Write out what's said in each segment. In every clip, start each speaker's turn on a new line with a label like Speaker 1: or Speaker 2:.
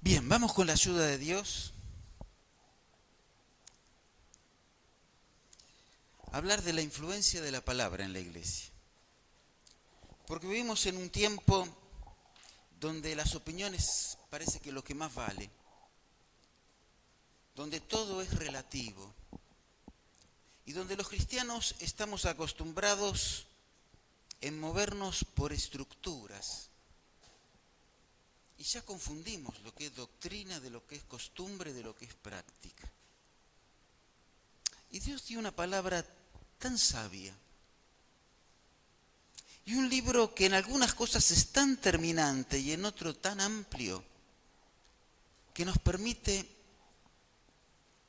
Speaker 1: Bien, vamos con la ayuda de Dios a hablar de la influencia de la palabra en la iglesia. Porque vivimos en un tiempo donde las opiniones parece que lo que más vale, donde todo es relativo y donde los cristianos estamos acostumbrados en movernos por estructuras y ya confundimos lo que es doctrina de lo que es costumbre, de lo que es práctica. Y Dios dio una palabra tan sabia y un libro que en algunas cosas es tan terminante y en otro tan amplio que nos permite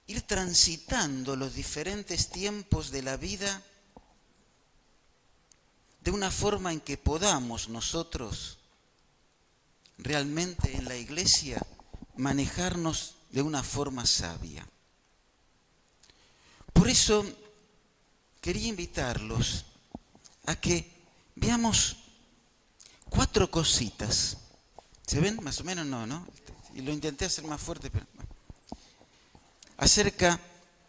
Speaker 1: ir transitando los diferentes tiempos de la vida de una forma en que podamos nosotros realmente en la iglesia manejarnos de una forma sabia. Por eso quería invitarlos a que veamos 4 cositas. ¿Se ven? Más o menos no. Y lo intenté hacer más fuerte, pero bueno. Acerca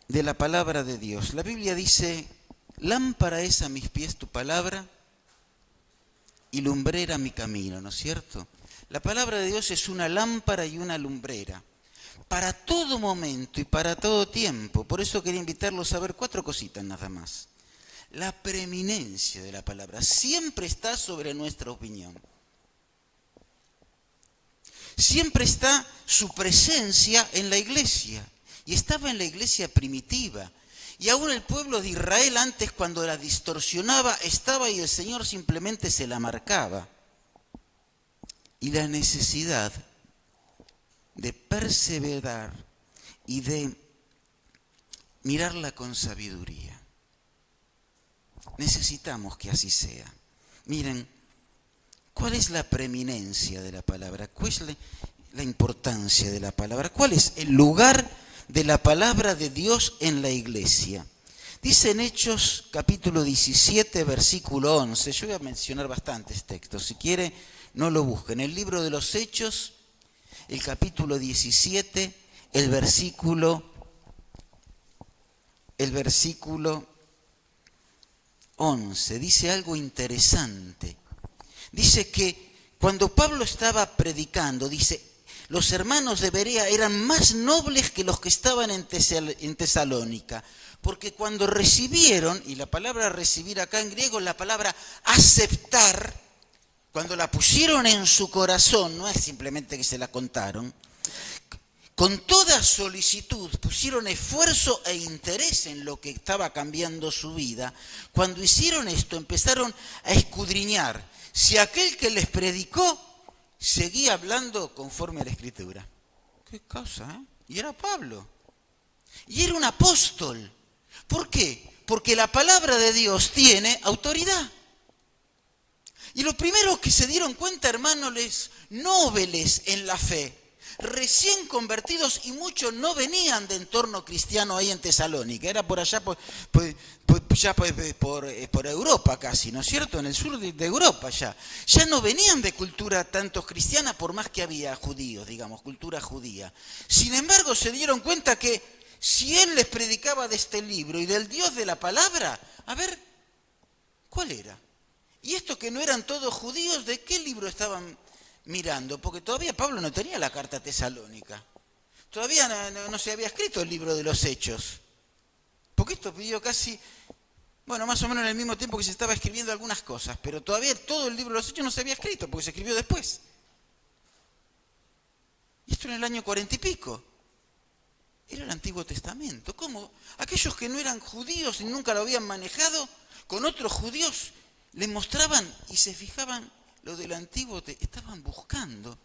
Speaker 1: de la palabra de Dios. La Biblia dice, lámpara es a mis pies tu palabra y lumbrera mi camino, ¿no es cierto? La palabra de Dios es una lámpara y una lumbrera para todo momento y para todo tiempo. Por eso quería invitarlos a ver 4 cositas nada más. La preeminencia de la palabra siempre está sobre nuestra opinión. Siempre está su presencia en la iglesia. Y estaba en la iglesia primitiva. Y aún el pueblo de Israel antes, cuando la distorsionaba, estaba y el Señor simplemente se la marcaba. Y la necesidad de perseverar y de mirarla con sabiduría. Necesitamos que así sea. Miren, ¿cuál es la preeminencia de la palabra? ¿Cuál es la importancia de la palabra? ¿Cuál es el lugar de la palabra de Dios en la iglesia? Dice en Hechos capítulo 17, versículo 11. Yo voy a mencionar bastantes textos. Si quiere, no lo busquen. El libro de los Hechos, el capítulo 17, el versículo 11. Dice algo interesante. Dice que cuando Pablo estaba predicando, dice, los hermanos de Berea eran más nobles que los que estaban en Tesalónica, porque cuando recibieron, y la palabra recibir acá en griego, la palabra aceptar, cuando la pusieron en su corazón, no es simplemente que se la contaron, con toda solicitud pusieron esfuerzo e interés en lo que estaba cambiando su vida. Cuando hicieron esto, empezaron a escudriñar si aquel que les predicó seguía hablando conforme a la Escritura. ¿Qué cosa, eh? Y era Pablo. Y era un apóstol. ¿Por qué? Porque la palabra de Dios tiene autoridad. Y lo primero que se dieron cuenta, hermanos, los nobles en la fe, recién convertidos, y muchos no venían de entorno cristiano ahí en Tesalónica, era por allá por Europa casi, ¿no es cierto? En el sur de Europa ya no venían de cultura tanto cristiana, por más que había judíos, digamos, cultura judía. Sin embargo, se dieron cuenta que si él les predicaba de este libro y del Dios de la palabra, a ver, ¿cuál era? Y estos que no eran todos judíos, ¿de qué libro estaban mirando? Porque todavía Pablo no tenía la carta tesalónica. Todavía no se había escrito el libro de los Hechos. Porque esto pidió casi, más o menos en el mismo tiempo que se estaba escribiendo algunas cosas, pero todavía todo el libro de los Hechos no se había escrito, porque se escribió después. Y esto en el año 40 y pico. Era el Antiguo Testamento. ¿Cómo? Aquellos que no eran judíos y nunca lo habían manejado, con otros judíos les mostraban y se fijaban lo del Antiguo, estaban buscando,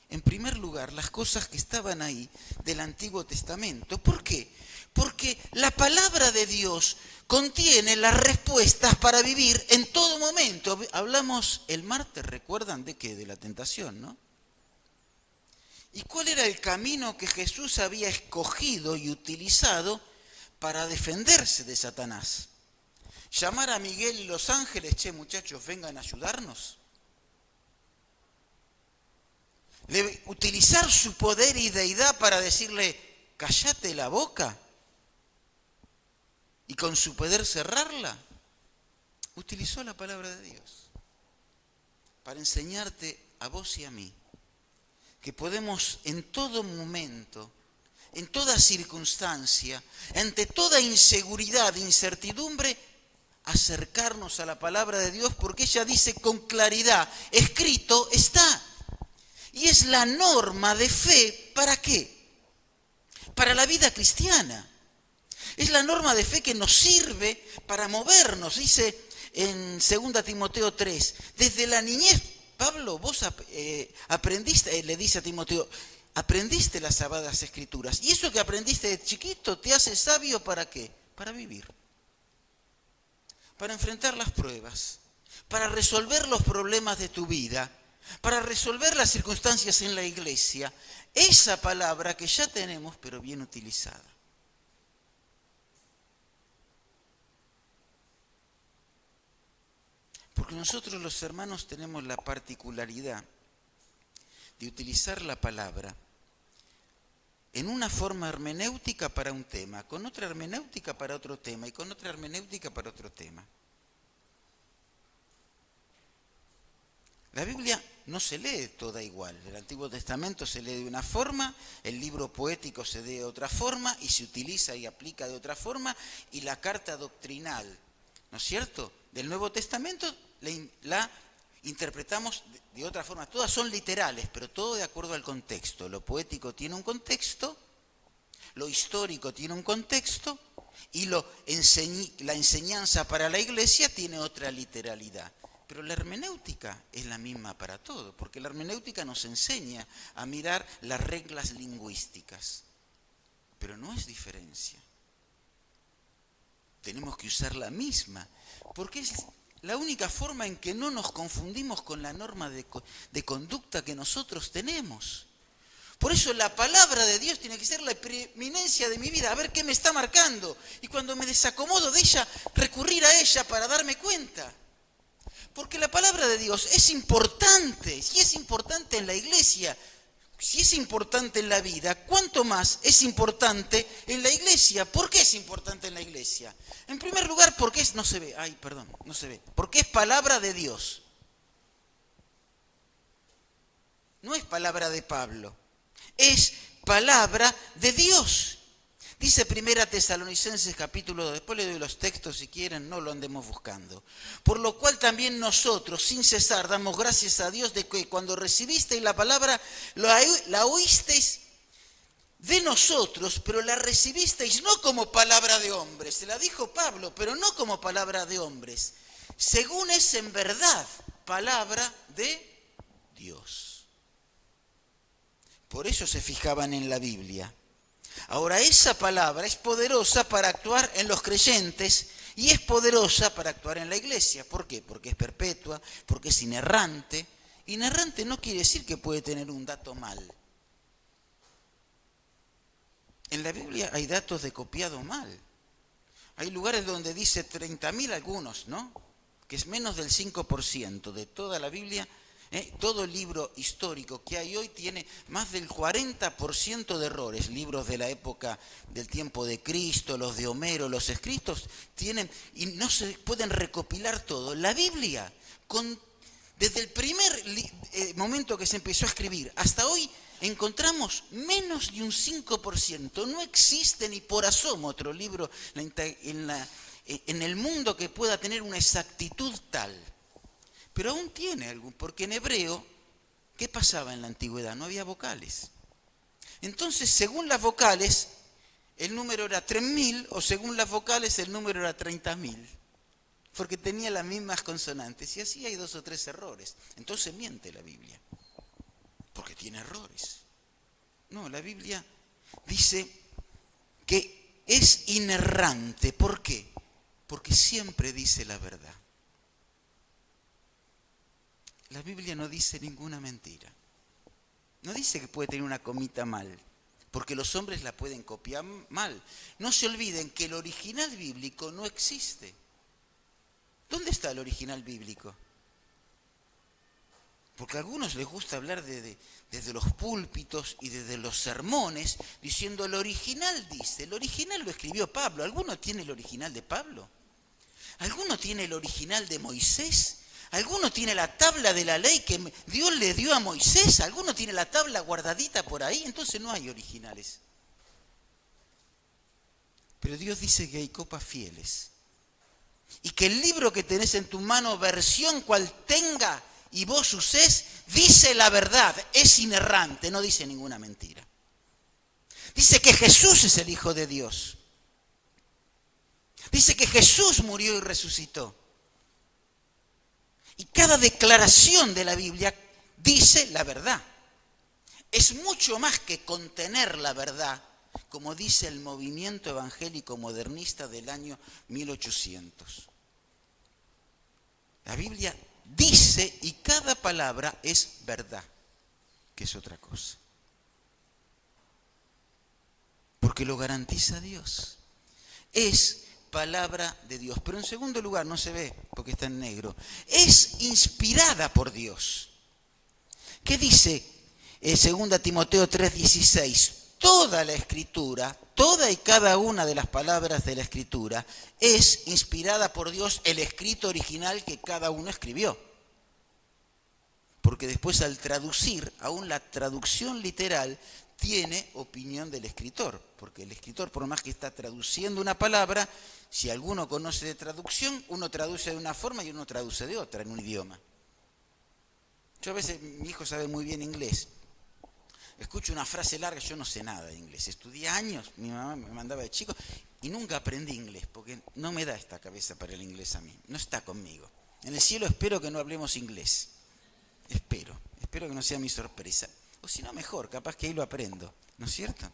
Speaker 1: en primer lugar, las cosas que estaban ahí del Antiguo Testamento. ¿Por qué? Porque la palabra de Dios contiene las respuestas para vivir en todo momento. Hablamos el martes, ¿recuerdan de qué? De la tentación, ¿no? ¿Y cuál era el camino que Jesús había escogido y utilizado para defenderse de Satanás? Llamar a Miguel y los ángeles, che muchachos, vengan a ayudarnos. utilizar su poder y deidad para decirle, cállate la boca, y con su poder cerrarla. Utilizó la palabra de Dios para enseñarte a vos y a mí que podemos en todo momento, en toda circunstancia, ante toda inseguridad, incertidumbre, acercarnos a la palabra de Dios, porque ella dice con claridad, escrito está. Y es la norma de fe, ¿para qué? Para la vida cristiana. Es la norma de fe que nos sirve para movernos. Dice en 2 Timoteo 3, desde la niñez, Pablo, vos aprendiste, le dice a Timoteo, aprendiste las sagradas escrituras. Y eso que aprendiste de chiquito te hace sabio, ¿para qué? Para vivir. Para enfrentar las pruebas, para resolver los problemas de tu vida, para resolver las circunstancias en la iglesia. Esa palabra que ya tenemos, pero bien utilizada. Porque nosotros los hermanos tenemos la particularidad de utilizar la palabra en una forma hermenéutica para un tema, con otra hermenéutica para otro tema y con otra hermenéutica para otro tema. La Biblia no se lee toda igual. El Antiguo Testamento se lee de una forma, el libro poético se lee de otra forma y se utiliza y aplica de otra forma, y la carta doctrinal, ¿no es cierto?, del Nuevo Testamento la interpretamos de otra forma. Todas son literales, pero todo de acuerdo al contexto. Lo poético tiene un contexto, lo histórico tiene un contexto y la enseñanza para la iglesia tiene otra literalidad. Pero la hermenéutica es la misma para todo, porque la hermenéutica nos enseña a mirar las reglas lingüísticas, pero no es diferencia. Tenemos que usar la misma, porque es la única forma en que no nos confundimos con la norma de conducta que nosotros tenemos. Por eso la palabra de Dios tiene que ser la preeminencia de mi vida, a ver qué me está marcando. Y cuando me desacomodo de ella, recurrir a ella para darme cuenta. Porque la palabra de Dios es importante, si es importante en la iglesia, si es importante en la vida, ¿cuánto más es importante en la iglesia? ¿Por qué es importante en la iglesia? En primer lugar, porque es, no se ve, porque es palabra de Dios. No es palabra de Pablo, es palabra de Dios. Dice 1 Tesalonicenses capítulo 2, después le doy los textos si quieren, no lo andemos buscando. Por lo cual también nosotros, sin cesar, damos gracias a Dios de que cuando recibisteis la palabra, la oísteis de nosotros, pero la recibisteis no como palabra de hombres. Se la dijo Pablo, pero no como palabra de hombres. Según es en verdad palabra de Dios. Por eso se fijaban en la Biblia. Ahora, esa palabra es poderosa para actuar en los creyentes y es poderosa para actuar en la iglesia. ¿Por qué? Porque es perpetua, porque es inerrante. Inerrante no quiere decir que puede tener un dato mal. En la Biblia hay datos de copiado mal. Hay lugares donde dice 30.000 algunos, ¿no? Que es menos del 5% de toda la Biblia. Todo libro histórico que hay hoy tiene más del 40% de errores. Libros de la época del tiempo de Cristo, los de Homero, los escritos, tienen, y no se pueden recopilar todo. La Biblia, desde el primer momento que se empezó a escribir hasta hoy, encontramos menos de un 5%. No existe ni por asomo otro libro en el mundo que pueda tener una exactitud tal. Pero aún tiene algún, porque en hebreo, ¿qué pasaba en la antigüedad? No había vocales. Entonces, según las vocales, el número era 3.000, o según las vocales, el número era 30.000. Porque tenía las mismas consonantes, y así hay 2 o 3 errores. Entonces miente la Biblia, porque tiene errores. No, la Biblia dice que es inerrante. ¿Por qué? Porque siempre dice la verdad. La Biblia no dice ninguna mentira. No dice que puede tener una comita mal, porque los hombres la pueden copiar mal. No se olviden que el original bíblico no existe. ¿Dónde está el original bíblico? Porque a algunos les gusta hablar desde los púlpitos y desde los sermones, diciendo el original dice, el original lo escribió Pablo. ¿Alguno tiene el original de Pablo? ¿Alguno tiene el original de Moisés? ¿Alguno tiene la tabla de la ley que Dios le dio a Moisés? ¿Alguno tiene la tabla guardadita por ahí? Entonces no hay originales. Pero Dios dice que hay copas fieles. Y que el libro que tenés en tu mano, versión cual tenga, y vos usés, dice la verdad, es inerrante, no dice ninguna mentira. Dice que Jesús es el Hijo de Dios. Dice que Jesús murió y resucitó. Y cada declaración de la Biblia dice la verdad. Es mucho más que contener la verdad, como dice el movimiento evangélico modernista del año 1800. La Biblia dice y cada palabra es verdad, que es otra cosa. Porque lo garantiza Dios. Es palabra de Dios. Pero en segundo lugar, no se ve porque está en negro, es inspirada por Dios. ¿Qué dice 2 Timoteo 3:16? Toda la Escritura, toda y cada una de las palabras de la Escritura es inspirada por Dios, el escrito original que cada uno escribió. Porque después al traducir, aún la traducción literal tiene opinión del escritor, porque el escritor, por más que está traduciendo una palabra, si alguno conoce de traducción, uno traduce de una forma y uno traduce de otra en un idioma. Yo a veces, mi hijo sabe muy bien inglés, escucho una frase larga, yo no sé nada de inglés, estudié años, mi mamá me mandaba de chico y nunca aprendí inglés, porque no me da esta cabeza para el inglés a mí, no está conmigo. En el cielo espero que no hablemos inglés, espero que no sea mi sorpresa. O si no, mejor, capaz que ahí lo aprendo, ¿no es cierto?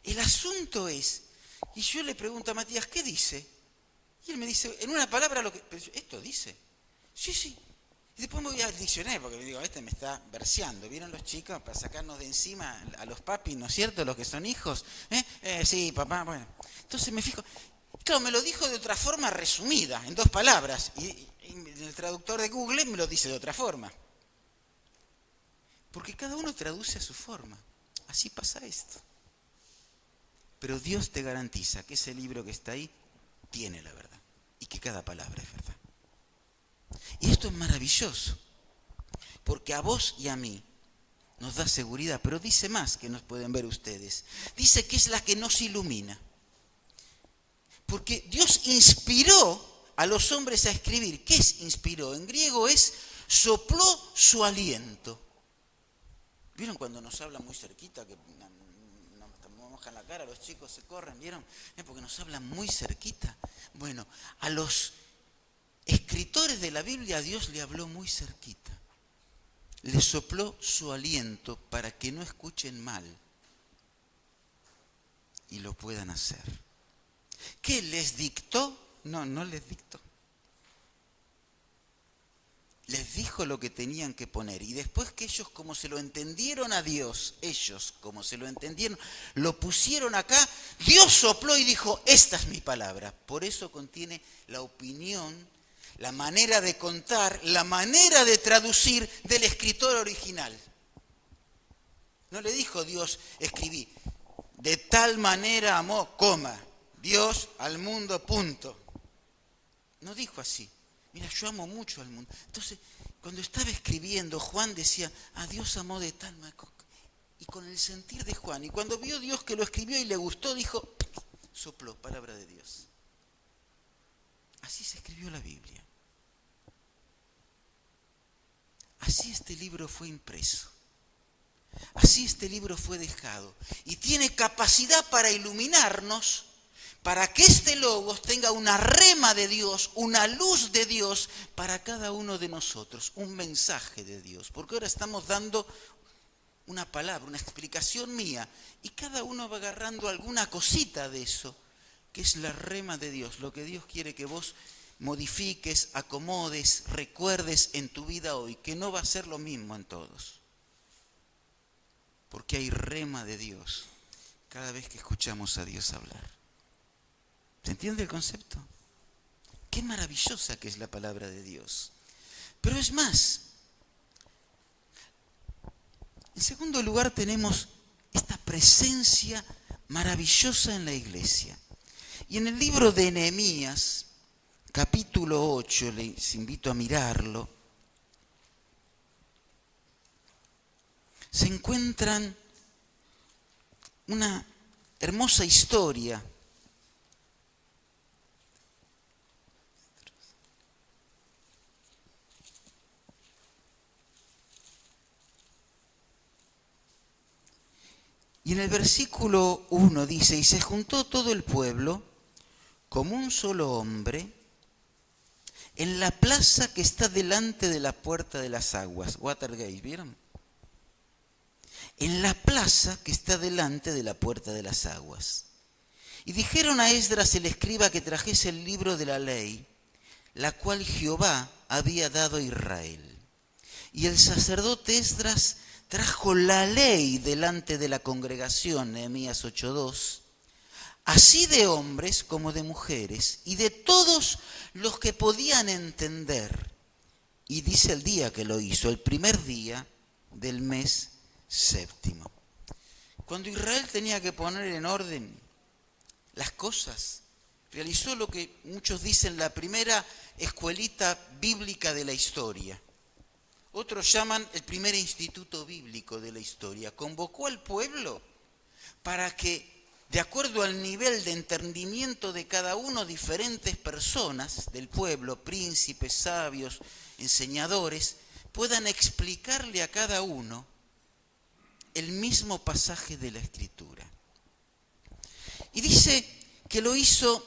Speaker 1: El asunto es, y yo le pregunto a Matías, ¿qué dice? Y él me dice, en una palabra, ¿esto dice? Sí. Y después me voy al diccionario, porque le digo, me está verseando. ¿Vieron los chicos? Para sacarnos de encima a los papis, ¿no es cierto? Los que son hijos. Sí, papá, bueno. Entonces me fijo, claro, me lo dijo de otra forma resumida, en 2 palabras. Y el traductor de Google me lo dice de otra forma. Porque cada uno traduce a su forma. Así pasa esto. Pero Dios te garantiza que ese libro que está ahí tiene la verdad. Y que cada palabra es verdad. Y esto es maravilloso. Porque a vos y a mí nos da seguridad. Pero dice más, que nos pueden ver ustedes. Dice que es la que nos ilumina. Porque Dios inspiró a los hombres a escribir. ¿Qué es inspiró? En griego es sopló su aliento. ¿Vieron cuando nos hablan muy cerquita, que nos mojan la cara, los chicos se corren? ¿Vieron? Porque nos hablan muy cerquita. Bueno, a los escritores de la Biblia Dios le habló muy cerquita. Les sopló su aliento para que no escuchen mal y lo puedan hacer. ¿Qué les dictó? No les dictó. Les dijo lo que tenían que poner. Y después que ellos, como se lo entendieron a Dios, lo pusieron acá, Dios sopló y dijo, esta es mi palabra. Por eso contiene la opinión, la manera de contar, la manera de traducir del escritor original. No le dijo Dios, escribí, de tal manera amó, Dios al mundo, punto. No dijo así. Mira, yo amo mucho al mundo. Entonces, cuando estaba escribiendo, Juan decía, a Dios amó de tal manera. Y con el sentir de Juan. Y cuando vio Dios que lo escribió y le gustó, dijo, sopló, palabra de Dios. Así se escribió la Biblia. Así este libro fue impreso. Así este libro fue dejado. Y tiene capacidad para iluminarnos, para que este logos tenga una rema de Dios, una luz de Dios para cada uno de nosotros, un mensaje de Dios. Porque ahora estamos dando una palabra, una explicación mía, y cada uno va agarrando alguna cosita de eso, que es la rema de Dios, lo que Dios quiere que vos modifiques, acomodes, recuerdes en tu vida hoy, que no va a ser lo mismo en todos. Porque hay rema de Dios cada vez que escuchamos a Dios hablar. ¿Se entiende el concepto? Qué maravillosa que es la palabra de Dios. Pero es más, En segundo lugar tenemos esta presencia maravillosa en la iglesia. Y en el libro de Nehemías, capítulo 8, les invito a mirarlo, se encuentran una hermosa historia. Y en el versículo 1 dice, y se juntó todo el pueblo como un solo hombre en la plaza que está delante de la puerta de las aguas. Watergate, ¿vieron? En la plaza que está delante de la puerta de las aguas. Y dijeron a Esdras el escriba que trajese el libro de la ley, la cual Jehová había dado a Israel. Y el sacerdote Esdras trajo la ley delante de la congregación, Nehemías 8:2, así de hombres como de mujeres, y de todos los que podían entender. Y dice el día que lo hizo, el primer día del mes séptimo. Cuando Israel tenía que poner en orden las cosas, realizó lo que muchos dicen la primera escuelita bíblica de la historia. Otros llaman el primer instituto bíblico de la historia. Convocó al pueblo para que, de acuerdo al nivel de entendimiento de cada uno, diferentes personas del pueblo, príncipes, sabios, enseñadores, puedan explicarle a cada uno el mismo pasaje de la Escritura. Y dice que lo hizo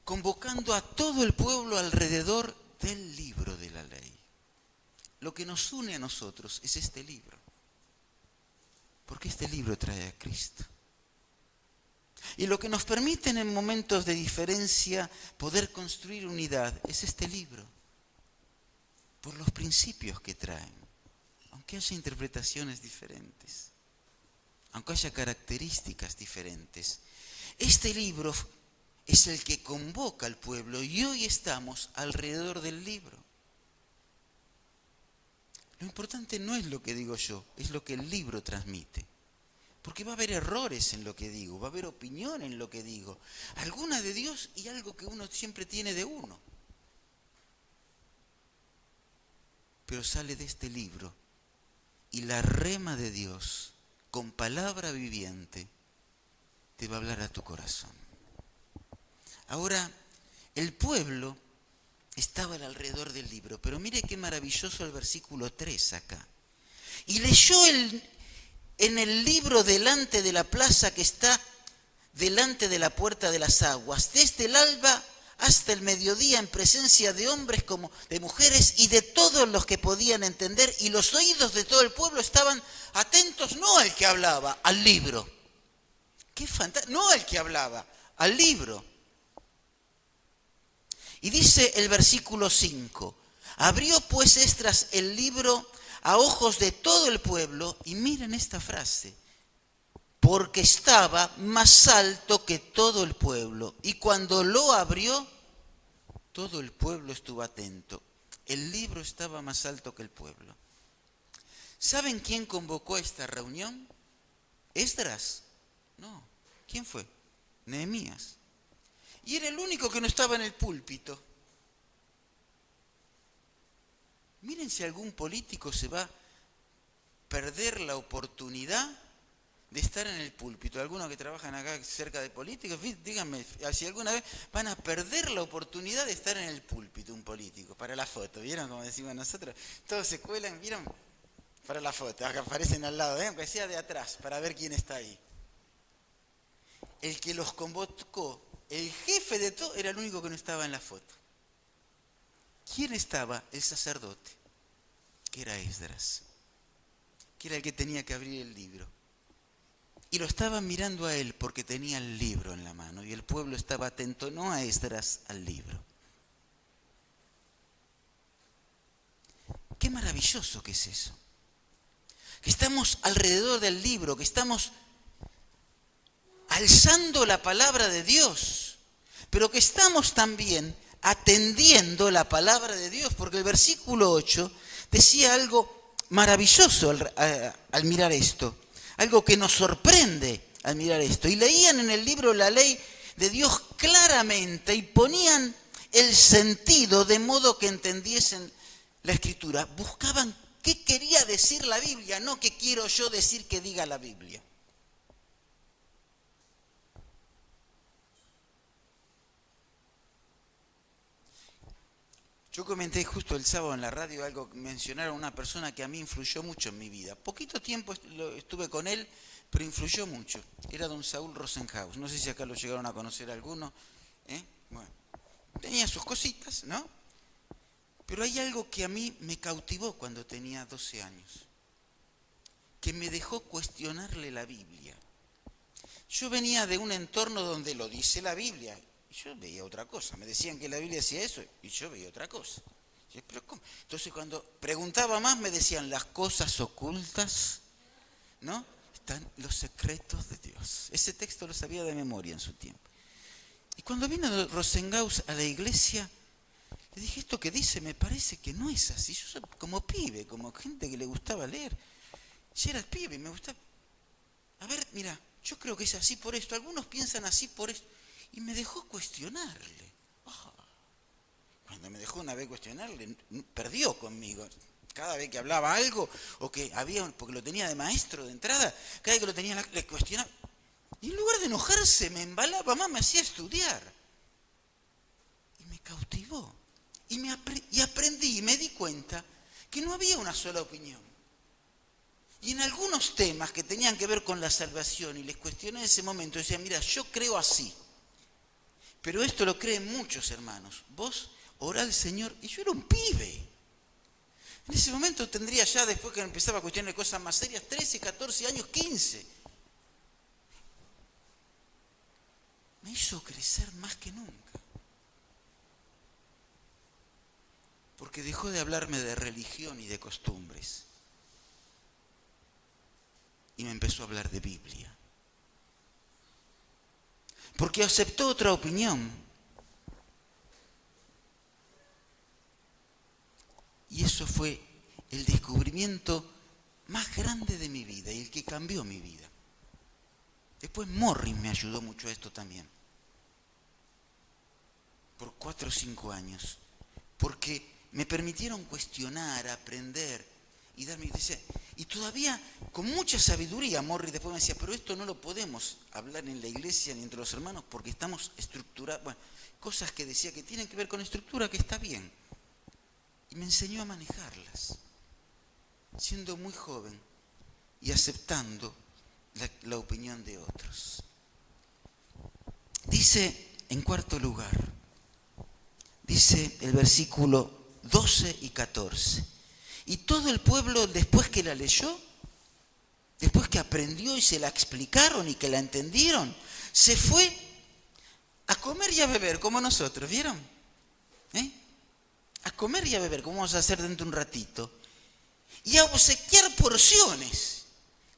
Speaker 1: convocando a todo el pueblo alrededor del libro de la ley. Lo que nos une a nosotros es este libro, porque este libro trae a Cristo. Y lo que nos permite en momentos de diferencia poder construir unidad es este libro, por los principios que traen, aunque haya interpretaciones diferentes, aunque haya características diferentes. Este libro es el que convoca al pueblo y hoy estamos alrededor del libro. Lo importante no es lo que digo yo, es lo que el libro transmite. Porque va a haber errores en lo que digo, va a haber opinión en lo que digo. Alguna de Dios y algo que uno siempre tiene de uno. Pero sale de este libro y la rema de Dios, con palabra viviente, te va a hablar a tu corazón. Ahora, el pueblo estaba alrededor del libro, pero mire qué maravilloso el versículo 3 acá. Y leyó en el libro delante de la plaza que está delante de la puerta de las aguas, desde el alba hasta el mediodía, en presencia de hombres como de mujeres y de todos los que podían entender, y los oídos de todo el pueblo estaban atentos no al que hablaba, al libro. ¡Qué fantástico! No al que hablaba, al libro. Y dice el versículo 5, abrió pues Esdras el libro a ojos de todo el pueblo, y miren esta frase, porque estaba más alto que todo el pueblo, y cuando lo abrió, todo el pueblo estuvo atento. El libro estaba más alto que el pueblo. ¿Saben quién convocó esta reunión? ¿Esdras? No. ¿Quién fue? Nehemías. Y era el único que no estaba en el púlpito. Miren si algún político se va a perder la oportunidad de estar en el púlpito. Algunos que trabajan acá cerca de políticos, díganme si alguna vez van a perder la oportunidad de estar en el púlpito un político, para la foto. ¿Vieron cómo decimos nosotros? Todos se cuelan, ¿vieron? Para la foto, acá aparecen al lado, aunque sea de atrás, para ver quién está ahí. El que los convocó, el jefe de todo, era el único que no estaba en la foto. ¿Quién estaba? El sacerdote, que era Esdras, que era el que tenía que abrir el libro. Y lo estaban mirando a él porque tenía el libro en la mano, y el pueblo estaba atento no a Esdras, al libro. Qué maravilloso que es eso. Que estamos alrededor del libro, que estamos alzando la palabra de Dios, pero que estamos también atendiendo la palabra de Dios, porque el versículo 8 decía algo maravilloso al mirar esto, algo que nos sorprende al mirar esto. Y leían en el libro la ley de Dios claramente y ponían el sentido de modo que entendiesen la Escritura. Buscaban qué quería decir la Biblia, no qué quiero yo decir que diga la Biblia. Yo comenté justo el sábado en la radio algo, mencionaron a una persona que a mí influyó mucho en mi vida. Poquito tiempo estuve con él, pero influyó mucho. Era don Saúl Rosenhaus. No sé si acá lo llegaron a conocer alguno. Bueno, tenía sus cositas, ¿no? Pero hay algo que a mí me cautivó cuando tenía 12 años, que me dejó cuestionarle la Biblia. Yo venía de un entorno donde lo dice la Biblia, y yo veía otra cosa. Me decían que la Biblia decía eso, y yo veía otra cosa. ¿Pero cómo? Entonces cuando preguntaba más me decían, las cosas ocultas, ¿no? Están los secretos de Dios. Ese texto lo sabía de memoria en su tiempo. Y cuando vino Rosenhaus a la iglesia, le dije, esto que dice me parece que no es así. Yo como pibe, como gente que le gustaba leer, yo era el pibe y me gustaba. A ver, mira, yo creo que es así por esto. Algunos piensan así por esto. Y me dejó cuestionarle. Cuando me dejó una vez cuestionarle, perdió conmigo. Cada vez que hablaba algo, o que había, porque lo tenía de maestro de entrada, cada vez que lo tenía le cuestionaba. Y en lugar de enojarse, me embalaba más, me hacía estudiar. Y me cautivó. Y aprendí y me di cuenta que no había una sola opinión. Y en algunos temas que tenían que ver con la salvación, y les cuestioné en ese momento, decía, mira, yo creo así. Pero esto lo creen muchos hermanos. Vos orá al Señor, y yo era un pibe. En ese momento tendría ya, después que empezaba a cuestionar cosas más serias, 13, 14 años, 15. Me hizo crecer más que nunca. Porque dejó de hablarme de religión y de costumbres. Y me empezó a hablar de Biblia. Porque aceptó otra opinión. Y eso fue el descubrimiento más grande de mi vida y el que cambió mi vida. Después Morris me ayudó mucho a esto también. Por 4 o 5 años. Porque me permitieron cuestionar, aprender y darme... Y todavía, con mucha sabiduría, Morris después me decía, pero esto no lo podemos hablar en la iglesia ni entre los hermanos porque estamos estructurados. Bueno, cosas que decía que tienen que ver con estructura, que está bien. Y me enseñó a manejarlas, siendo muy joven y aceptando la opinión de otros. Dice, en cuarto lugar, dice el versículo 12 y 14. Y todo el pueblo, después que la leyó, después que aprendió y se la explicaron y que la entendieron, se fue a comer y a beber, como nosotros, ¿vieron? A comer y a beber, como vamos a hacer dentro de un ratito. Y a obsequiar porciones.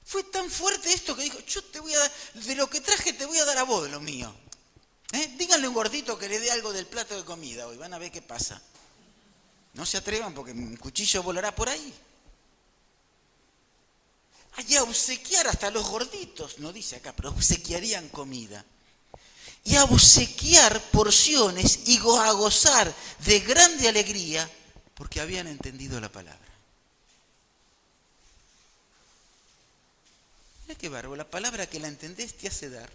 Speaker 1: Fue tan fuerte esto que dijo, yo te voy a dar, de lo que traje te voy a dar a vos lo mío. Díganle a un gordito que le dé algo del plato de comida hoy, van a ver qué pasa. No se atrevan porque un cuchillo volará por ahí. A obsequiar hasta los gorditos, no dice acá, pero obsequiarían comida. Y a obsequiar porciones y a gozar de grande alegría porque habían entendido la palabra. Mira qué bárbaro, la palabra que la entendés te hace dar.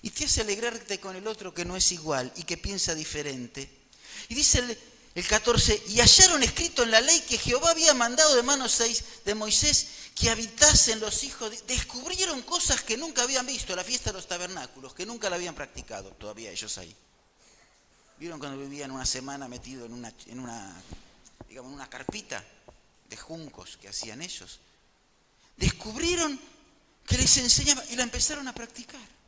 Speaker 1: Y te hace alegrarte con el otro que no es igual y que piensa diferente. Y dice el 14, y hallaron escrito en la ley que Jehová había mandado de manos de Moisés que habitasen los hijos de... Descubrieron cosas que nunca habían visto, la fiesta de los tabernáculos, que nunca la habían practicado todavía ellos ahí. ¿Vieron cuando vivían una semana metido en una carpita de juncos que hacían ellos? Descubrieron que les enseñaba y la empezaron a practicar.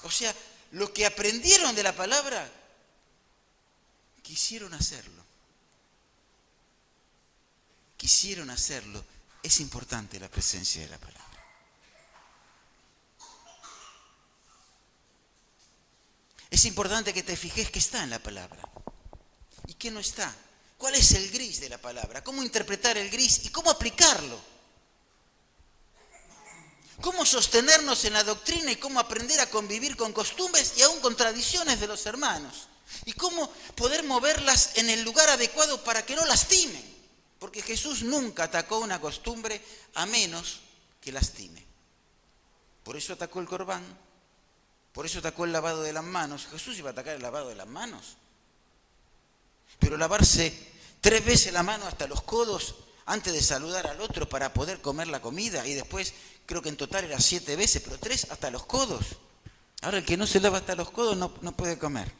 Speaker 1: O sea, lo que aprendieron de la palabra, quisieron hacerlo. Quisieron hacerlo. Es importante la presencia de la palabra. Es importante que te fijes qué está en la palabra y qué no está. ¿Cuál es el gris de la palabra? ¿Cómo interpretar el gris y cómo aplicarlo? ¿Cómo sostenernos en la doctrina y cómo aprender a convivir con costumbres y aún con tradiciones de los hermanos? Y cómo poder moverlas en el lugar adecuado para que no lastimen. Porque Jesús nunca atacó una costumbre a menos que lastime. Por eso atacó el corbán, por eso atacó el lavado de las manos. Jesús iba a atacar el lavado de las manos. Pero lavarse 3 veces la mano hasta los codos antes de saludar al otro para poder comer la comida, y después creo que en total era 7 veces, pero 3 hasta los codos. Ahora el que no se lava hasta los codos no puede comer.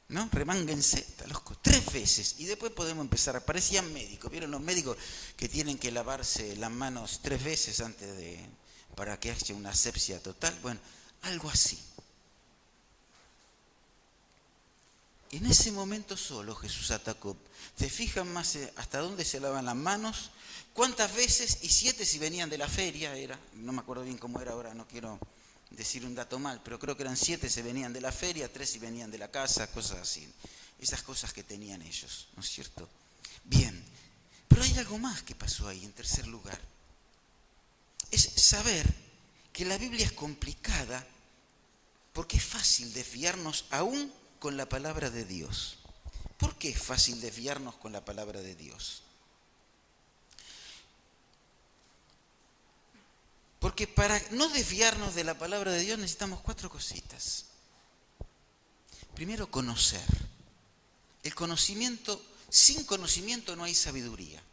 Speaker 1: ¿No? Remánguense hasta los codos 3 veces y después podemos empezar. Parecían médicos, ¿vieron los médicos que tienen que lavarse las manos 3 veces para que haya una asepsia total? Bueno, algo así. En ese momento solo Jesús atacó. ¿Se fijan más hasta dónde se lavan las manos? ¿Cuántas veces? Y 7 si venían de la feria, no me acuerdo bien cómo era ahora, no quiero decir un dato mal, pero creo que eran 7 si venían de la feria, 3 si venían de la casa, cosas así. Esas cosas que tenían ellos, ¿no es cierto? Bien, pero hay algo más que pasó ahí en tercer lugar. Es saber que la Biblia es complicada porque es fácil desviarnos aún con la palabra de Dios. ¿Por qué es fácil desviarnos con la palabra de Dios? Porque para no desviarnos de la palabra de Dios necesitamos 4 cositas. Primero, conocer. El conocimiento, sin conocimiento no hay sabiduría.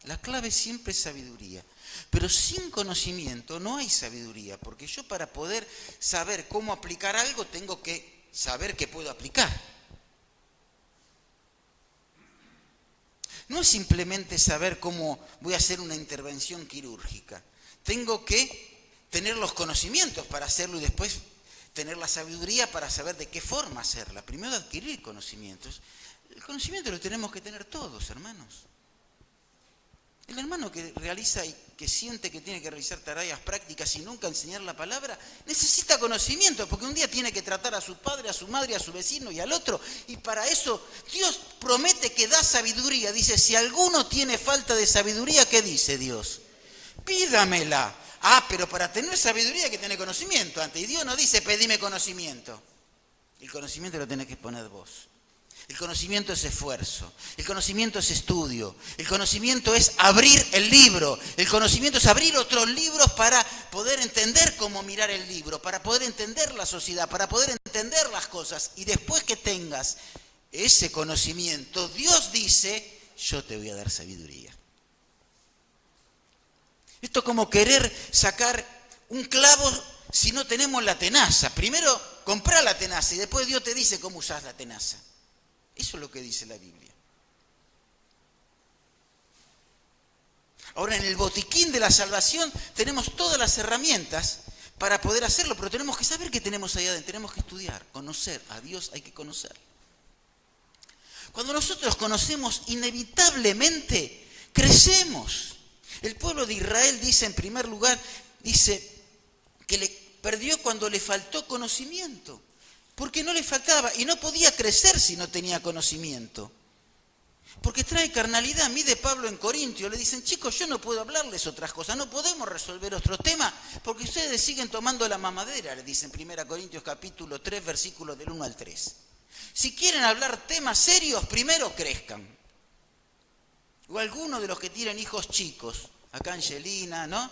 Speaker 1: La clave siempre es sabiduría. Pero sin conocimiento no hay sabiduría, porque yo para poder saber cómo aplicar algo tengo que saber qué puedo aplicar. No es simplemente saber cómo voy a hacer una intervención quirúrgica. Tengo que tener los conocimientos para hacerlo y después tener la sabiduría para saber de qué forma hacerla. Primero adquirir conocimientos. El conocimiento lo tenemos que tener todos, hermanos. El hermano que realiza y que siente que tiene que realizar tareas prácticas y nunca enseñar la palabra, necesita conocimiento, porque un día tiene que tratar a su padre, a su madre, a su vecino y al otro. Y para eso Dios promete que da sabiduría. Dice, si alguno tiene falta de sabiduría, ¿qué dice Dios? Pídamela. Pero para tener sabiduría hay que tener conocimiento antes. Y Dios no dice, pedime conocimiento. El conocimiento lo tenés que poner vos. El conocimiento es esfuerzo, el conocimiento es estudio, el conocimiento es abrir el libro, el conocimiento es abrir otros libros para poder entender cómo mirar el libro, para poder entender la sociedad, para poder entender las cosas. Y después que tengas ese conocimiento, Dios dice, yo te voy a dar sabiduría. Esto es como querer sacar un clavo si no tenemos la tenaza. Primero comprá la tenaza y después Dios te dice cómo usás la tenaza. Eso es lo que dice la Biblia. Ahora, en el botiquín de la salvación tenemos todas las herramientas para poder hacerlo, pero tenemos que saber qué tenemos allá adentro, tenemos que estudiar, conocer. A Dios hay que conocer. Cuando nosotros conocemos, inevitablemente crecemos. El pueblo de Israel dice, en primer lugar, dice que le perdió cuando le faltó conocimiento. Porque no le faltaba y no podía crecer si no tenía conocimiento. Porque trae carnalidad. Mide Pablo en Corintios, le dicen, chicos, yo no puedo hablarles otras cosas, no podemos resolver otro tema, porque ustedes siguen tomando la mamadera, le dicen 1 Corintios capítulo 3, versículos del 1 al 3. Si quieren hablar temas serios, primero crezcan. O alguno de los que tienen hijos chicos, acá Angelina, ¿no?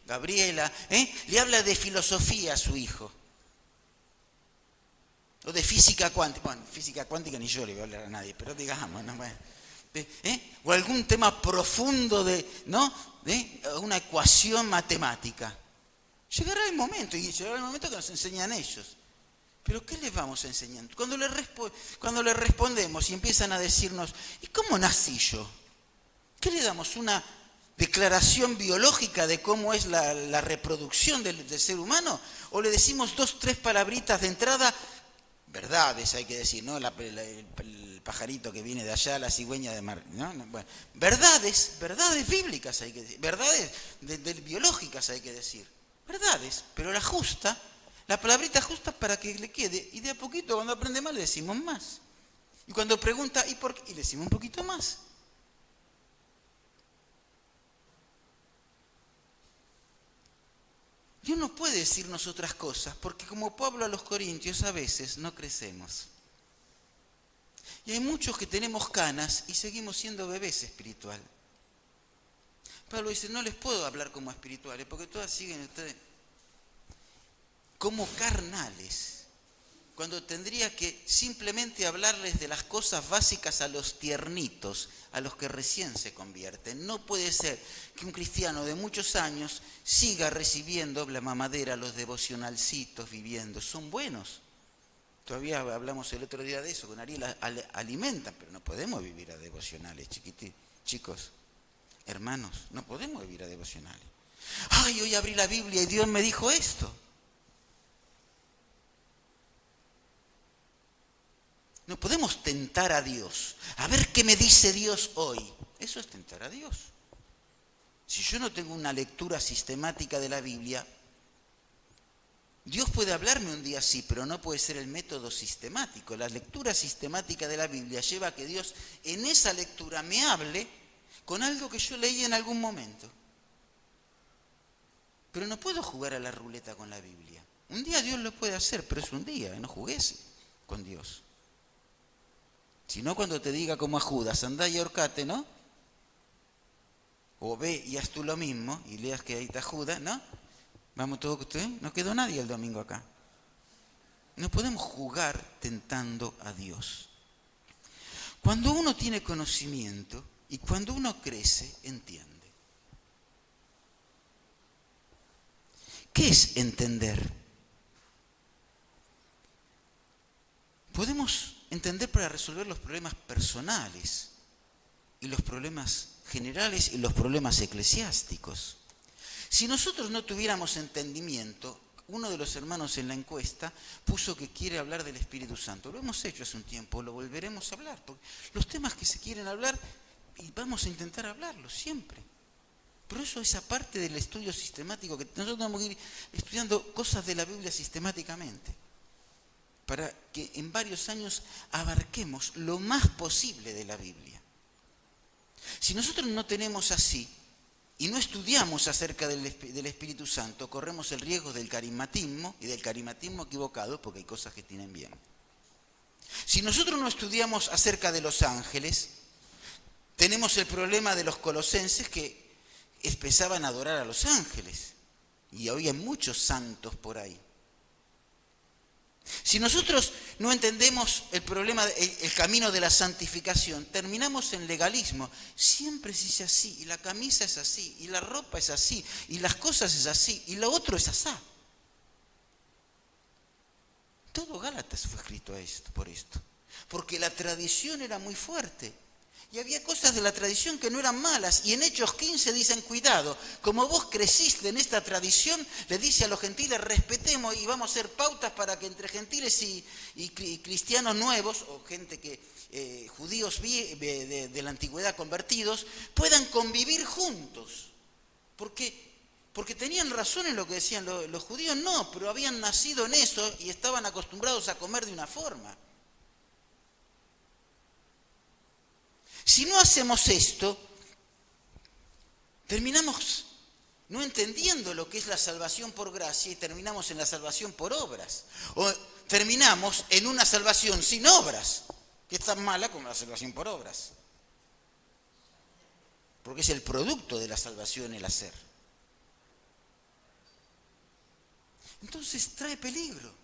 Speaker 1: Gabriela, le habla de filosofía a su hijo. O de física cuántica. Bueno, física cuántica ni yo le voy a hablar a nadie, pero digamos, ¿no? Bueno, o algún tema profundo ¿no? Una ecuación matemática. Llegará el momento que nos enseñan ellos. Pero ¿qué les vamos a enseñar? Cuando les respondemos y empiezan a decirnos, ¿y cómo nací yo? ¿Qué le damos? ¿Una declaración biológica de cómo es la reproducción del ser humano? ¿O le decimos 2, 3 palabritas de entrada? Verdades hay que decir, ¿no? El pajarito que viene de allá, la cigüeña de mar, ¿no? Bueno, verdades bíblicas hay que decir, verdades biológicas hay que decir, verdades, pero la palabrita justa para que le quede, y de a poquito cuando aprende más le decimos más. Y cuando pregunta, ¿y por qué? Y le decimos un poquito más. Dios no puede decirnos otras cosas, porque como Pablo a los Corintios, a veces no crecemos. Y hay muchos que tenemos canas y seguimos siendo bebés espiritual. Pablo dice, no les puedo hablar como espirituales, porque todas siguen ustedes como carnales, cuando tendría que simplemente hablarles de las cosas básicas a los tiernitos, a los que recién se convierten. No puede ser que un cristiano de muchos años siga recibiendo la mamadera, los devocionalcitos, viviendo. Son buenos. Todavía hablamos el otro día de eso, con Ariel alimentan, pero no podemos vivir a devocionales, chicos, hermanos, no podemos vivir a devocionales. Ay, hoy abrí la Biblia y Dios me dijo esto. No podemos tentar a Dios. A ver qué me dice Dios hoy. Eso es tentar a Dios. Si yo no tengo una lectura sistemática de la Biblia, Dios puede hablarme un día sí, pero no puede ser el método sistemático. La lectura sistemática de la Biblia lleva a que Dios en esa lectura me hable con algo que yo leí en algún momento. Pero no puedo jugar a la ruleta con la Biblia. Un día Dios lo puede hacer, pero es un día, no jugues con Dios. Si no, cuando te diga como a Judas, andá y ahorcate, ¿no? O ve y haz tú lo mismo, y leas que ahí está Judas, ¿no? Vamos todos, ¿usted? No quedó nadie el domingo acá. No podemos jugar tentando a Dios. Cuando uno tiene conocimiento y cuando uno crece, entiende. ¿Qué es entender? Podemos entender para resolver los problemas personales y los problemas generales y los problemas eclesiásticos. Si nosotros no tuviéramos entendimiento, uno de los hermanos en la encuesta puso que quiere hablar del Espíritu Santo. Lo hemos hecho hace un tiempo, lo volveremos a hablar. Porque los temas que se quieren hablar, y vamos a intentar hablarlos siempre. Pero eso es aparte del estudio sistemático, que nosotros tenemos que ir estudiando cosas de la Biblia sistemáticamente, para que en varios años abarquemos lo más posible de la Biblia. Si nosotros no tenemos así, y no estudiamos acerca del Espíritu Santo, corremos el riesgo del carismatismo y del carismatismo equivocado, porque hay cosas que tienen bien. Si nosotros no estudiamos acerca de los ángeles, tenemos el problema de los colosenses que empezaban a adorar a los ángeles. Y hoy hay muchos santos por ahí. Si nosotros no entendemos el problema, el camino de la santificación, terminamos en legalismo. Siempre se dice así, y la camisa es así, y la ropa es así, y las cosas es así, y lo otro es asá. Todo Gálatas fue escrito por esto, porque la tradición era muy fuerte. Y había cosas de la tradición que no eran malas. Y en Hechos 15 dicen, cuidado, como vos creciste en esta tradición, le dice a los gentiles, respetemos y vamos a hacer pautas para que entre gentiles y cristianos nuevos, o gente que judíos de la antigüedad convertidos, puedan convivir juntos. Porque tenían razón en lo que decían los judíos, no, pero habían nacido en eso y estaban acostumbrados a comer de una forma. Si no hacemos esto, terminamos no entendiendo lo que es la salvación por gracia y terminamos en la salvación por obras. O terminamos en una salvación sin obras, que es tan mala como la salvación por obras. Porque es el producto de la salvación el hacer. Entonces trae peligro.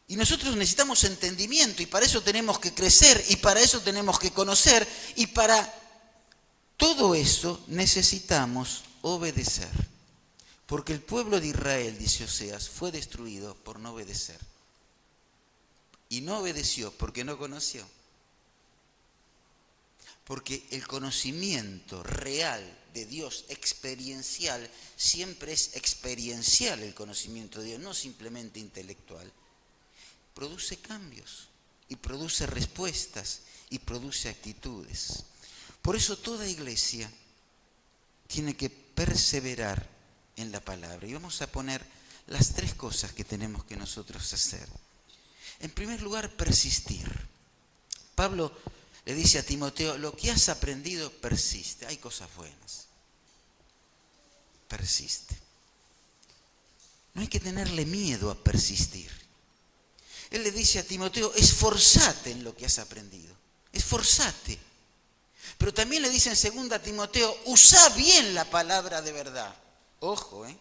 Speaker 1: Y nosotros necesitamos entendimiento y para eso tenemos que crecer y para eso tenemos que conocer y para todo eso necesitamos obedecer. Porque el pueblo de Israel, dice Oseas, fue destruido por no obedecer. Y no obedeció porque no conoció. Porque el conocimiento real de Dios, experiencial, siempre es experiencial el conocimiento de Dios, no simplemente intelectual. Produce cambios y produce respuestas y produce actitudes. Por eso toda iglesia tiene que perseverar en la palabra. Y vamos a poner las 3 cosas que tenemos que nosotros hacer. En primer lugar, persistir. Pablo le dice a Timoteo, lo que has aprendido persiste. Hay cosas buenas. Persiste. No hay que tenerle miedo a persistir. Él le dice a Timoteo, esforzate en lo que has aprendido. Esforzate. Pero también le dice en 2 Timoteo, usa bien la palabra de verdad. Ojo, ¿eh?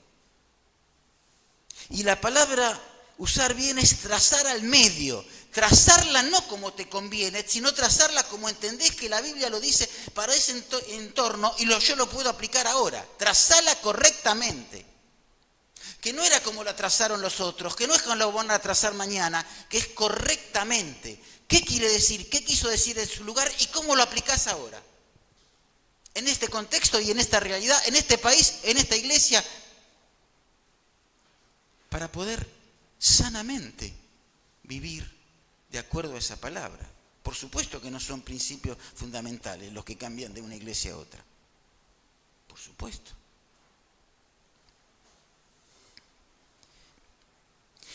Speaker 1: Y la palabra usar bien es trazar al medio. Trazarla no como te conviene, sino trazarla como entendés que la Biblia lo dice para ese entorno y yo lo puedo aplicar ahora. Trazarla correctamente. Que no era como la trazaron los otros, que no es como la van a trazar mañana, que es correctamente. ¿Qué quiere decir? ¿Qué quiso decir en su lugar? ¿Y cómo lo aplicás ahora? En este contexto y en esta realidad, en este país, en esta iglesia, para poder sanamente vivir de acuerdo a esa palabra. Por supuesto que no son principios fundamentales los que cambian de una iglesia a otra. Por supuesto.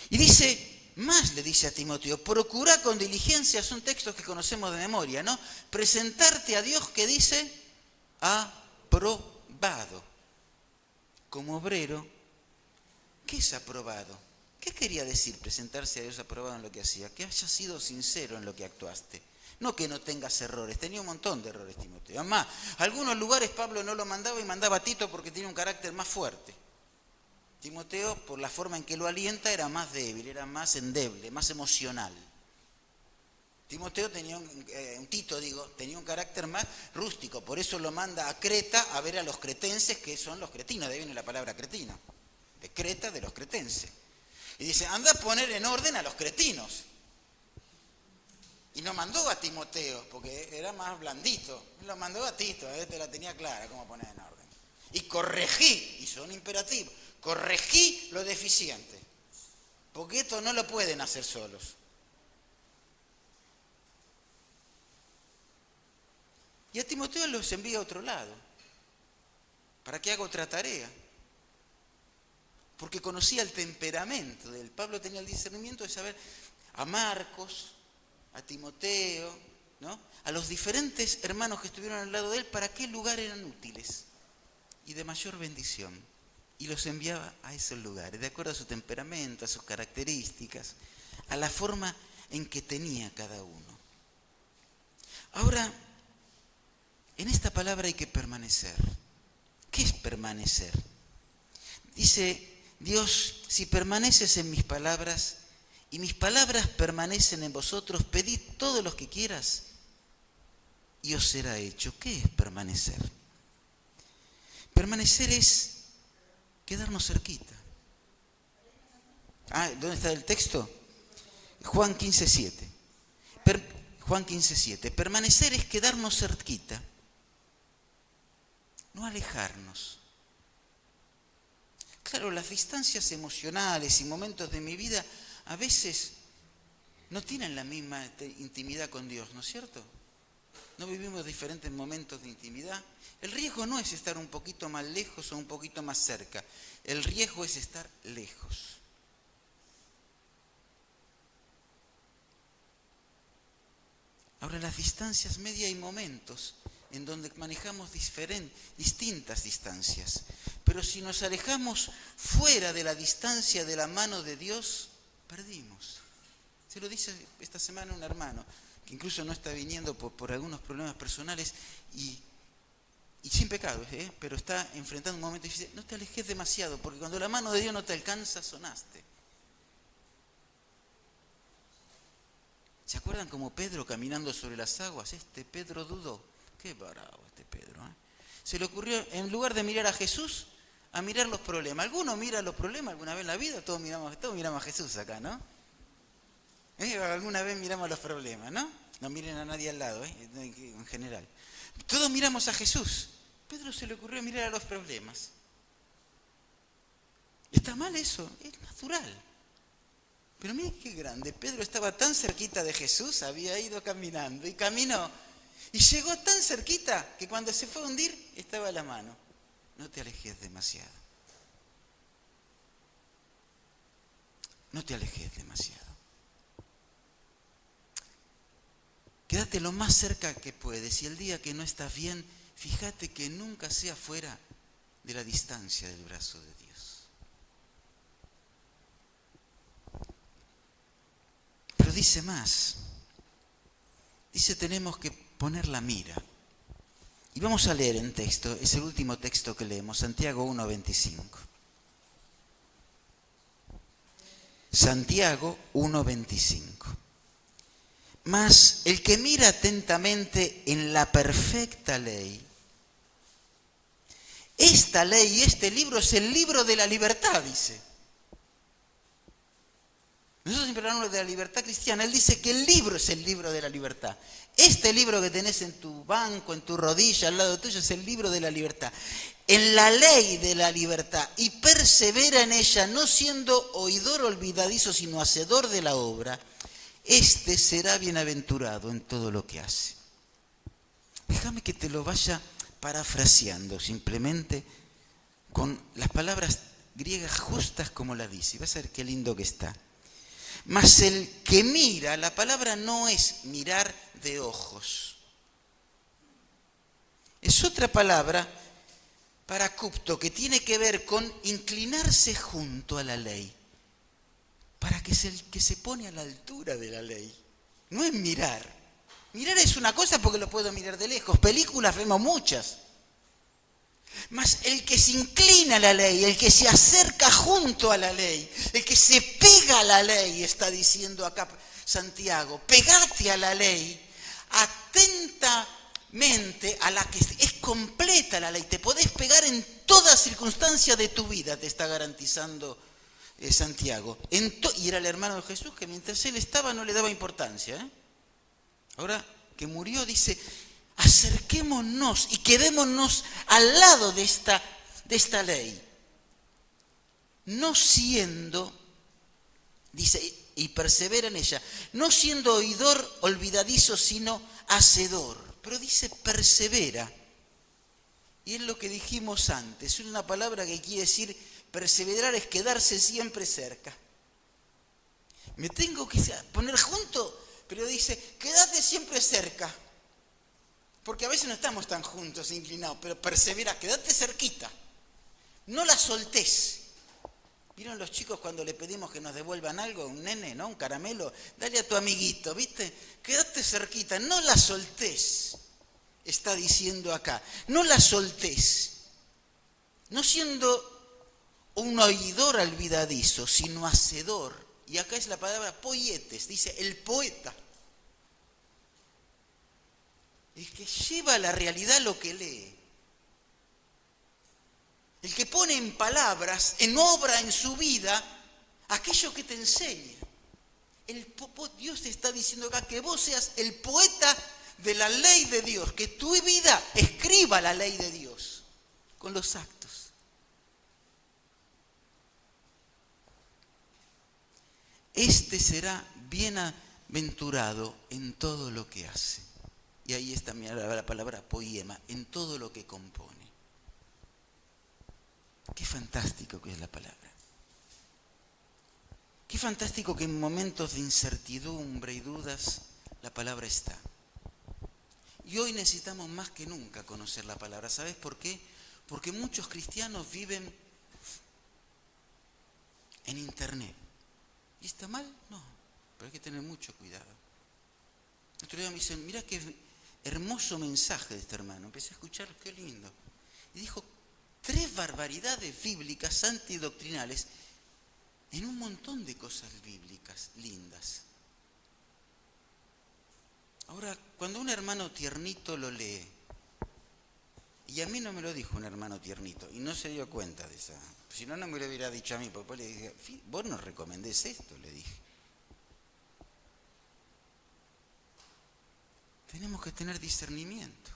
Speaker 1: Y dice, más le dice a Timoteo, procura con diligencia, son textos que conocemos de memoria, ¿no? Presentarte a Dios que dice, aprobado. Como obrero, ¿qué es aprobado? ¿Qué quería decir presentarse a Dios aprobado en lo que hacía? Que hayas sido sincero en lo que actuaste. No que no tengas errores. Tenía un montón de errores Timoteo. Además, algunos lugares Pablo no lo mandaba y mandaba a Tito porque tiene un carácter más fuerte. Timoteo, por la forma en que lo alienta, era más débil, era más endeble, más emocional. Tito tenía un carácter más rústico, por eso lo manda a Creta a ver a los cretenses, que son los cretinos, de ahí viene la palabra cretino, de Creta, de los cretenses. Y dice, anda a poner en orden a los cretinos. Y no mandó a Timoteo, porque era más blandito, lo mandó a Tito, te la tenía clara cómo poner en orden. Y corregí, y son imperativos, corregí lo deficiente, porque esto no lo pueden hacer solos. Y a Timoteo los envía a otro lado, para que haga otra tarea, porque conocía el temperamento de él. Pablo tenía el discernimiento de saber a Marcos, a Timoteo, ¿no? A los diferentes hermanos que estuvieron al lado de él, para qué lugar eran útiles y de mayor bendición. Y los enviaba a esos lugares, de acuerdo a su temperamento, a sus características, a la forma en que tenía cada uno. Ahora, en esta palabra hay que permanecer. ¿Qué es permanecer? Dice Dios, si permaneces en mis palabras y mis palabras permanecen en vosotros, pedid todo lo que quieras y os será hecho. ¿Qué es permanecer? Permanecer es quedarnos cerquita. ¿Dónde está el texto? Juan 15:7. Juan 15:7. Permanecer es quedarnos cerquita, no alejarnos. Claro, las distancias emocionales y momentos de mi vida a veces no tienen la misma intimidad con Dios, ¿no es cierto? No vivimos diferentes momentos de intimidad. El riesgo no es estar un poquito más lejos o un poquito más cerca. El riesgo es estar lejos. Ahora, las distancias medias hay momentos en donde manejamos distintas distancias. Pero si nos alejamos fuera de la distancia de la mano de Dios, perdimos. Se lo dice esta semana un hermano, que incluso no está viniendo por algunos problemas personales y sin pecados, pero está enfrentando un momento y dice, no te alejes demasiado, porque cuando la mano de Dios no te alcanza, sonaste. ¿Se acuerdan como Pedro caminando sobre las aguas? Pedro dudó. Qué bravo Pedro. Se le ocurrió, en lugar de mirar a Jesús, a mirar los problemas. ¿Alguno mira los problemas alguna vez en la vida? Todos miramos a Jesús acá, ¿no? Alguna vez miramos los problemas, ¿no? No miren a nadie al lado, en general. Todos miramos a Jesús. Pedro se le ocurrió mirar a los problemas. ¿Está mal eso? Es natural. Pero miren qué grande. Pedro estaba tan cerquita de Jesús, había ido caminando y caminó. Y llegó tan cerquita que cuando se fue a hundir, estaba a la mano. No te alejes demasiado. No te alejes demasiado. quédate lo más cerca que puedes y el día que no estás bien, fíjate que nunca sea fuera de la distancia del brazo de Dios. Pero dice más, dice tenemos que poner la mira. Y vamos a leer en texto, es el último texto que leemos, Santiago 1:25. Santiago 1:25. Mas el que mira atentamente en la perfecta ley, esta ley y este libro es el libro de la libertad, dice. Nosotros siempre hablamos de la libertad cristiana. Él dice que el libro es el libro de la libertad. Este libro que tenés en tu banco, en tu rodilla, al lado tuyo, es el libro de la libertad. En la ley de la libertad, y persevera en ella, no siendo oidor olvidadizo, sino hacedor de la obra, este será bienaventurado en todo lo que hace. Déjame que te lo vaya parafraseando simplemente con las palabras griegas justas como la dice. Y vas a ver qué lindo que está. Mas el que mira, la palabra no es mirar de ojos. Es otra palabra paracupto que tiene que ver con inclinarse junto a la ley. Para que es el que se pone a la altura de la ley. No es mirar. Mirar es una cosa porque lo puedo mirar de lejos. Películas vemos muchas. Mas el que se inclina a la ley, el que se acerca junto a la ley, el que se pega a la ley, está diciendo acá Santiago, pegate a la ley, atentamente a la que es completa la ley. Te podés pegar en toda circunstancia de tu vida, te está garantizando Santiago. Y era el hermano de Jesús que mientras él estaba no le daba importancia. Ahora que murió dice, acerquémonos y quedémonos al lado de esta ley. No siendo, dice, y persevera en ella, no siendo oidor olvidadizo, sino hacedor. Pero dice persevera. Y es lo que dijimos antes, es una palabra que quiere decir perseverar es quedarse siempre cerca. Me tengo que poner junto, pero dice, quédate siempre cerca. Porque a veces no estamos tan juntos, inclinados, pero persevera, quédate cerquita. No la soltés. ¿Vieron los chicos cuando le pedimos que nos devuelvan algo? Un nene, ¿no? Un caramelo. Dale a tu amiguito, ¿viste? Quédate cerquita, no la soltés. Está diciendo acá. No la soltés. No siendo un oidor olvidadizo, sino hacedor. Y acá es la palabra poietes, dice el poeta. El que lleva a la realidad lo que lee. El que pone en palabras, en obra en su vida, aquello que te enseña. Dios te está diciendo acá que vos seas el poeta de la ley de Dios, que tu vida escriba la ley de Dios con los actos. Este será bienaventurado en todo lo que hace. Y ahí está la palabra poema, en todo lo que compone. Qué fantástico que es la palabra. Qué fantástico que en momentos de incertidumbre y dudas la palabra está. Y hoy necesitamos más que nunca conocer la palabra. ¿Sabes por qué? Porque muchos cristianos viven en internet. ¿Y está mal? No, pero hay que tener mucho cuidado. El otro día me dicen, mira qué hermoso mensaje de este hermano. Empecé a escucharlo, qué lindo. Y dijo 3 barbaridades bíblicas antidoctrinales en un montón de cosas bíblicas lindas. Ahora, cuando un hermano tiernito lo lee, y a mí no me lo dijo un hermano tiernito, y no se dio cuenta de esa, si no, no me lo hubiera dicho a mí, porque le dije, vos nos recomendés esto, le dije. Tenemos que tener discernimiento.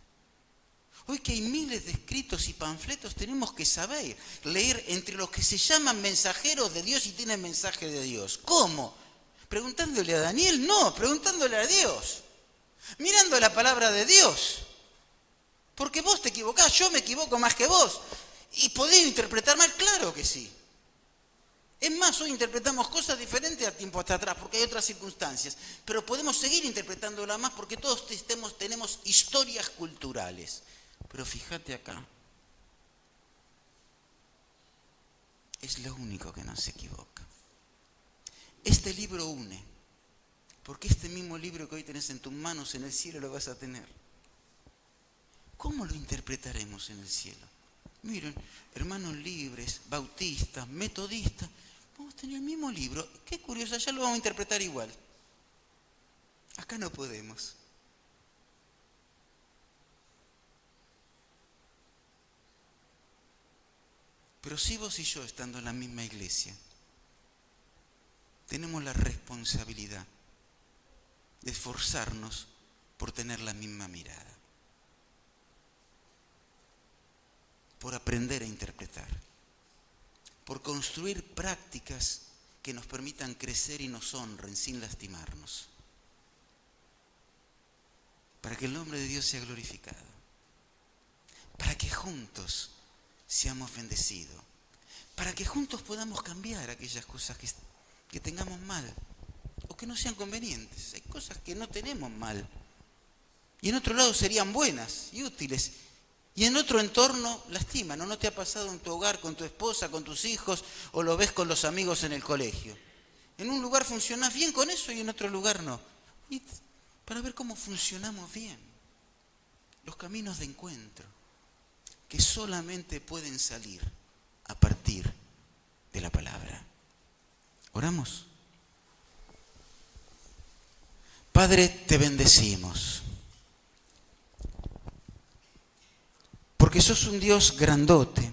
Speaker 1: Hoy que hay miles de escritos y panfletos, tenemos que saber leer entre los que se llaman mensajeros de Dios y tienen mensaje de Dios. ¿Cómo? ¿Preguntándole a Daniel? No, preguntándole a Dios. Mirando la palabra de Dios. Porque vos te equivocás, yo me equivoco más que vos. ¿Y podés interpretar mal? Claro que sí. Es más, hoy interpretamos cosas diferentes a tiempo hasta atrás, porque hay otras circunstancias. Pero podemos seguir interpretándola más porque todos tenemos historias culturales. Pero fíjate acá. Es lo único que no se equivoca. Este libro une. Porque este mismo libro que hoy tenés en tus manos, en el cielo lo vas a tener. ¿Cómo lo interpretaremos en el cielo? Miren, hermanos libres, bautistas, metodistas, vamos a tener el mismo libro. Qué curioso, ya lo vamos a interpretar igual. Acá no podemos. Pero si vos y yo, estando en la misma iglesia, tenemos la responsabilidad de esforzarnos por tener la misma mirada, por aprender a interpretar, por construir prácticas que nos permitan crecer y nos honren sin lastimarnos, para que el nombre de Dios sea glorificado, para que juntos seamos bendecidos, para que juntos podamos cambiar aquellas cosas que tengamos mal o que no sean convenientes. Hay cosas que no tenemos mal y en otro lado serían buenas y útiles y en otro entorno lastiman. ¿No te ha pasado en tu hogar, con tu esposa, con tus hijos o lo ves con los amigos en el colegio? En un lugar funcionás bien con eso y en otro lugar no. Y para ver cómo funcionamos bien, los caminos de encuentro que solamente pueden salir a partir de la palabra. ¿Oramos? Padre, te bendecimos, porque sos un Dios grandote,